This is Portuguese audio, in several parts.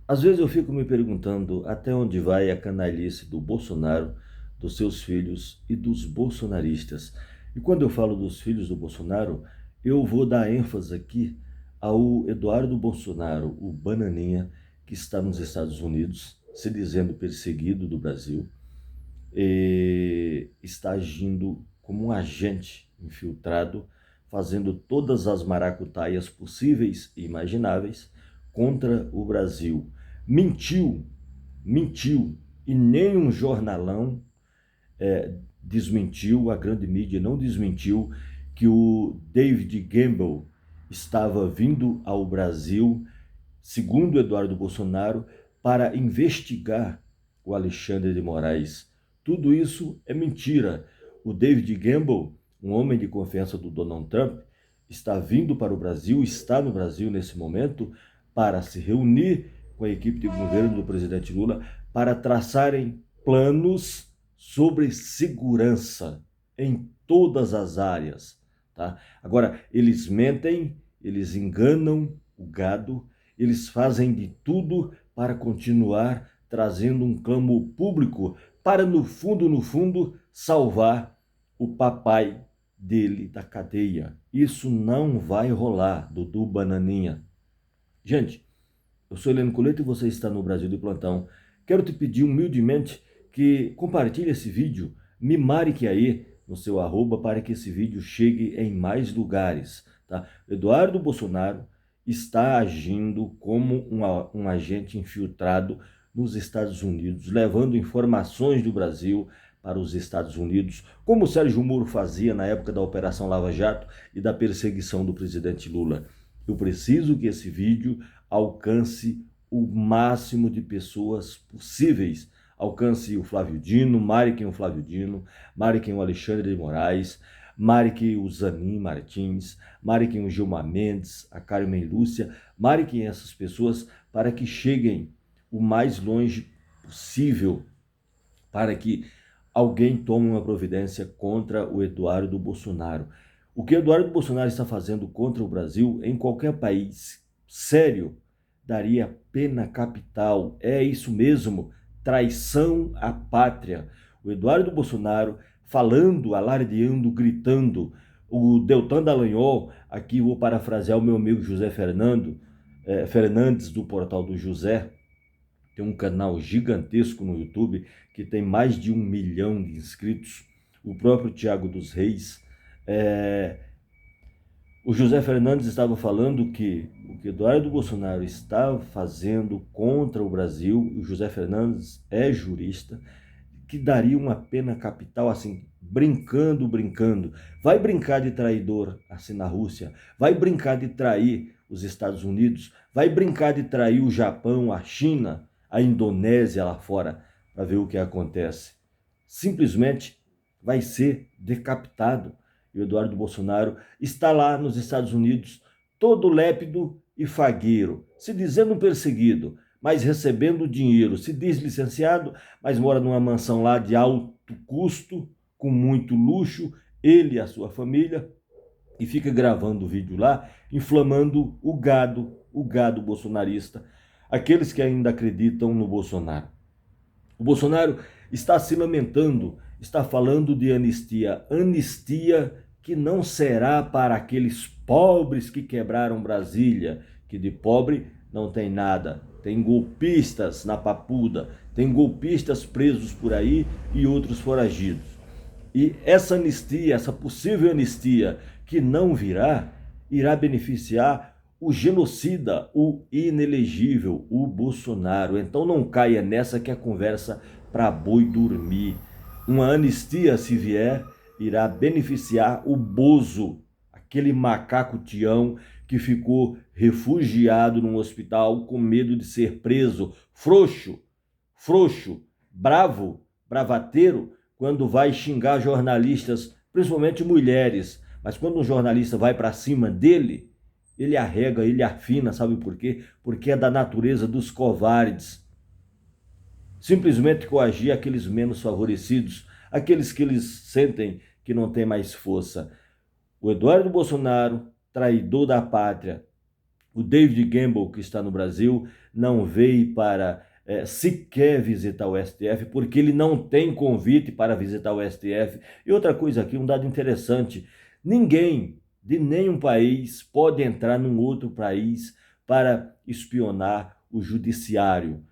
Às vezes eu fico me perguntando até onde vai a canalice do Bolsonaro, dos seus filhos e dos bolsonaristas. E quando eu falo dos filhos do Bolsonaro, eu vou dar ênfase aqui ao Eduardo Bolsonaro, o bananinha, que está nos Estados Unidos, se dizendo perseguido do Brasil, e está agindo como um agente infiltrado, fazendo todas as maracutaias possíveis e imagináveis contra o Brasil. Mentiu, mentiu, e nenhum jornalão desmentiu, a grande mídia não desmentiu que o David Gamble estava vindo ao Brasil, segundo Eduardo Bolsonaro, para investigar o Alexandre de Moraes. Tudo isso é mentira. O David Gamble, um homem de confiança do Donald Trump, está vindo para o Brasil, está no Brasil nesse momento, para se reunir com a equipe de governo do presidente Lula para traçarem planos sobre segurança em todas as áreas. Tá? Agora, eles mentem, eles enganam o gado, eles fazem de tudo para continuar trazendo um clamor público para, no fundo, salvar o papai dele da cadeia. Isso não vai rolar, Dudu Bananinha. Gente, eu sou Heleno Coleto e você está no Brasil de Plantão. Quero te pedir humildemente que compartilhe esse vídeo, me marque aí no seu arroba para que esse vídeo chegue em mais lugares. Tá? Eduardo Bolsonaro está agindo como um agente infiltrado nos Estados Unidos, levando informações do Brasil para os Estados Unidos, como o Sérgio Moro fazia na época da Operação Lava Jato e da perseguição do presidente Lula. Eu preciso que esse vídeo alcance o máximo de pessoas possíveis. Alcance o Flávio Dino, marquem o Flávio Dino, marquem o Alexandre de Moraes, marquem o Zanin Martins, marquem o Gilmar Mendes, a Carmen Lúcia, marquem essas pessoas para que cheguem o mais longe possível, para que alguém tome uma providência contra o Eduardo Bolsonaro. O que Eduardo Bolsonaro está fazendo contra o Brasil, em qualquer país sério, daria pena capital. É isso mesmo, traição à pátria. O Eduardo Bolsonaro falando, alardeando, gritando. O Deltan Dallagnol, aqui vou parafrasear o meu amigo José Fernandes, do Portal do José, tem um canal gigantesco no YouTube que tem mais de 1 milhão de inscritos. O próprio Tiago dos Reis. O José Fernandes estava falando que o que Eduardo Bolsonaro está fazendo contra o Brasil, o José Fernandes é jurista, que daria uma pena capital, assim, brincando. Vai brincar de traidor, assim, na Rússia, vai brincar de trair os Estados Unidos, vai brincar de trair o Japão, a China, a Indonésia lá fora, para ver o que acontece. Simplesmente vai ser decapitado. E o Eduardo Bolsonaro está lá nos Estados Unidos, todo lépido e fagueiro, se dizendo perseguido, mas recebendo dinheiro, se diz licenciado, mas mora numa mansão lá de alto custo, com muito luxo, ele e a sua família, e fica gravando vídeo lá, inflamando o gado bolsonarista, aqueles que ainda acreditam no Bolsonaro. O Bolsonaro está se lamentando, está falando de anistia, anistia que não será para aqueles pobres que quebraram Brasília, que de pobre não tem nada. Tem golpistas na papuda, tem golpistas presos por aí e outros foragidos. E essa anistia, essa possível anistia que não virá, irá beneficiar o genocida, o inelegível, o Bolsonaro. Então não caia nessa que é conversa para boi dormir. Uma anistia, se vier, irá beneficiar o Bozo, aquele macaco Tião que ficou refugiado num hospital com medo de ser preso, frouxo, bravo, bravateiro, quando vai xingar jornalistas, principalmente mulheres. Mas quando um jornalista vai para cima dele, ele arrega, ele afina, sabe por quê? Porque é da natureza dos covardes. Simplesmente coagir aqueles menos favorecidos, aqueles que eles sentem que não tem mais força. O Eduardo Bolsonaro, traidor da pátria, O David Gamble, que está no Brasil, não veio para sequer visitar o STF, porque ele não tem convite para visitar o STF. E outra coisa aqui, um dado interessante: ninguém de nenhum país pode entrar num outro país para espionar o judiciário.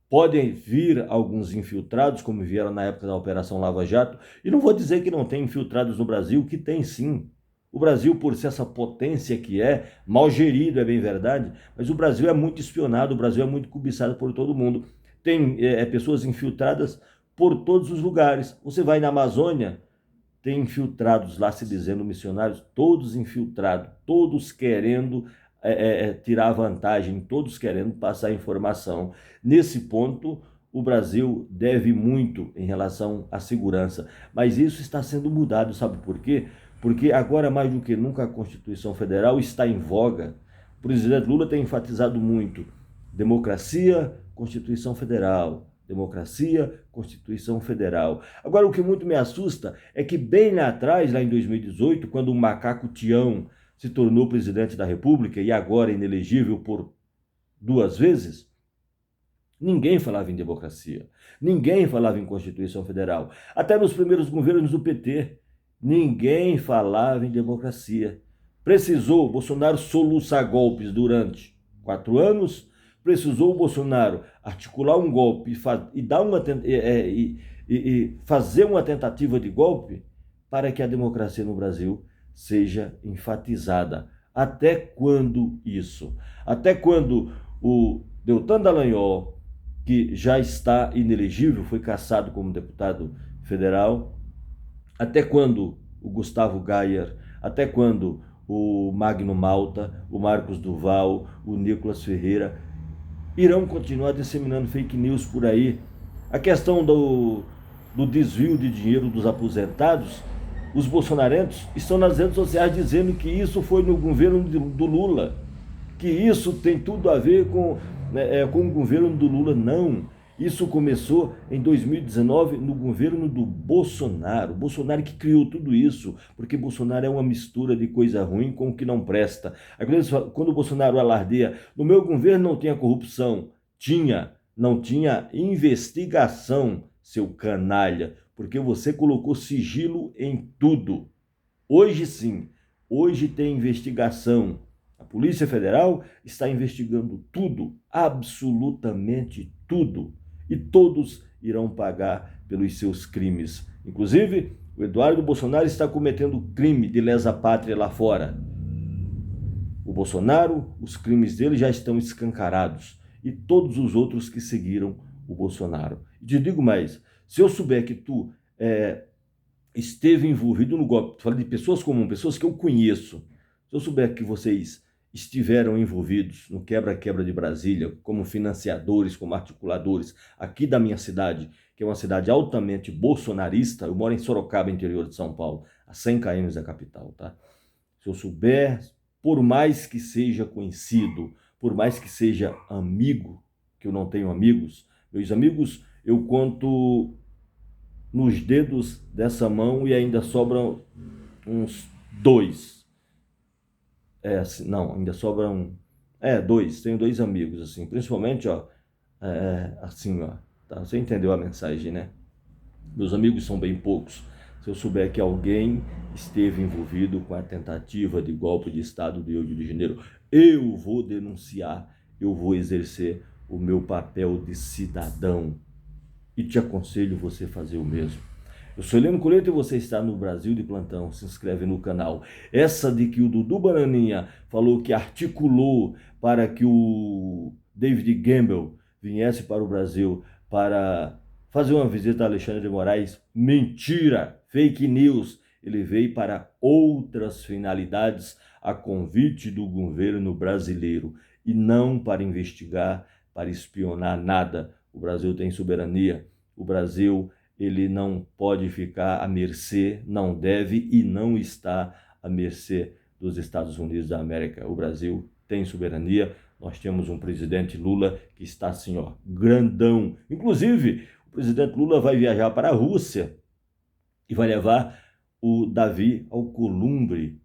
Podem vir alguns infiltrados, como vieram na época da Operação Lava Jato, e não vou dizer que não tem infiltrados no Brasil, que tem sim. O Brasil, por ser essa potência que é, mal gerido, é bem verdade, mas o Brasil é muito espionado, o Brasil é muito cobiçado por todo mundo. Tem pessoas infiltradas por todos os lugares. Você vai na Amazônia, tem infiltrados lá se dizendo missionários, todos infiltrados, todos querendo tirar vantagem, todos querendo passar informação. Nesse ponto, o Brasil deve muito em relação à segurança, mas isso está sendo mudado, sabe por quê? Porque agora, mais do que nunca, a Constituição Federal está em voga. O presidente Lula tem enfatizado muito: democracia, Constituição Federal. Democracia, Constituição Federal. Agora, o que muito me assusta é que bem lá atrás, lá em 2018, quando o macaco Tião se tornou presidente da República e agora inelegível por 2 vezes, ninguém falava em democracia, ninguém falava em Constituição Federal. Até nos primeiros governos do PT, ninguém falava em democracia. Precisou Bolsonaro soluçar golpes durante 4 anos, precisou o Bolsonaro articular um golpe e fazer uma tentativa de golpe para que a democracia no Brasil seja enfatizada. Até quando isso? Até quando o Deltan Dallagnol, que já está inelegível, foi cassado como deputado federal? Até quando o Gustavo Gayer? Até quando o Magno Malta, o Marcos Duval, o Nicolas Ferreira irão continuar disseminando fake news por aí? A questão do desvio de dinheiro dos aposentados, os bolsonarentos estão nas redes sociais dizendo que isso foi no governo do Lula, que isso tem tudo a ver com o governo do Lula. Não, isso começou em 2019 no governo do Bolsonaro. Bolsonaro que criou tudo isso, porque Bolsonaro é uma mistura de coisa ruim com o que não presta. Quando o Bolsonaro alardeia: no meu governo não tinha corrupção, não tinha investigação, seu canalha, porque você colocou sigilo em tudo. Hoje sim, hoje tem investigação. A Polícia Federal está investigando tudo, absolutamente tudo, e todos irão pagar pelos seus crimes. Inclusive, o Eduardo Bolsonaro está cometendo crime de lesa pátria lá fora. O Bolsonaro, os crimes dele já estão escancarados, e todos os outros que seguiram o Bolsonaro. E te digo mais: se eu souber que tu esteve envolvido no golpe, tu fala de pessoas comuns, pessoas que eu conheço, se eu souber que vocês estiveram envolvidos no quebra-quebra de Brasília, como financiadores, como articuladores, aqui da minha cidade, que é uma cidade altamente bolsonarista, eu moro em Sorocaba, interior de São Paulo, a 100 km da capital, tá? Se eu souber, por mais que seja conhecido, por mais que seja amigo, que eu não tenho amigos, meus amigos eu conto nos dedos dessa mão e ainda sobram uns 2. Não, ainda sobram 2. Tenho 2 amigos, assim, principalmente, ó, assim, ó, tá? Você entendeu a mensagem, né? Meus amigos são bem poucos. Se eu souber que alguém esteve envolvido com a tentativa de golpe de Estado de 8 de janeiro, eu vou denunciar, eu vou exercer o meu papel de cidadão. E te aconselho você fazer o mesmo. Eu sou Heleno Coleto e você está no Brasil de Plantão. Se inscreve no canal. Essa de que o Dudu Bananinha falou que articulou para que o David Gamble viesse para o Brasil para fazer uma visita a Alexandre de Moraes: mentira, fake news. Ele veio para outras finalidades a convite do governo brasileiro e não para investigar, para espionar nada. O Brasil tem soberania. O Brasil, ele não pode ficar à mercê, não deve e não está à mercê dos Estados Unidos da América. O Brasil tem soberania. Nós temos um presidente Lula que está assim, ó, grandão. Inclusive, o presidente Lula vai viajar para a Rússia e vai levar o Davi Alcolumbre.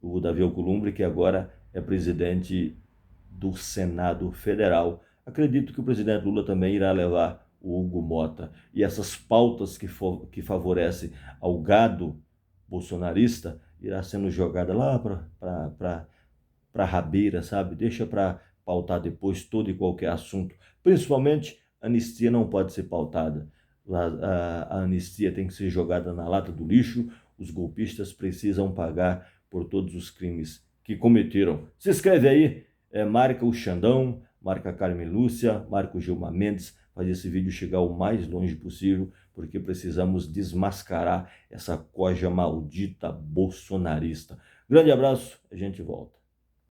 O Davi Alcolumbre, que agora é presidente do Senado Federal. Acredito que o presidente Lula também irá levar o Hugo Mota. E essas pautas que favorecem ao gado bolsonarista irá sendo jogada lá para a rabeira, sabe? Deixa para pautar depois todo e qualquer assunto. Principalmente, a anistia não pode ser pautada. A anistia tem que ser jogada na lata do lixo. Os golpistas precisam pagar por todos os crimes que cometeram. Se inscreve aí, marca o Xandão, marca a Carmen Lúcia, marca o Gilmar Mendes, faz esse vídeo chegar o mais longe possível, porque precisamos desmascarar essa coja maldita bolsonarista. Grande abraço, a gente volta.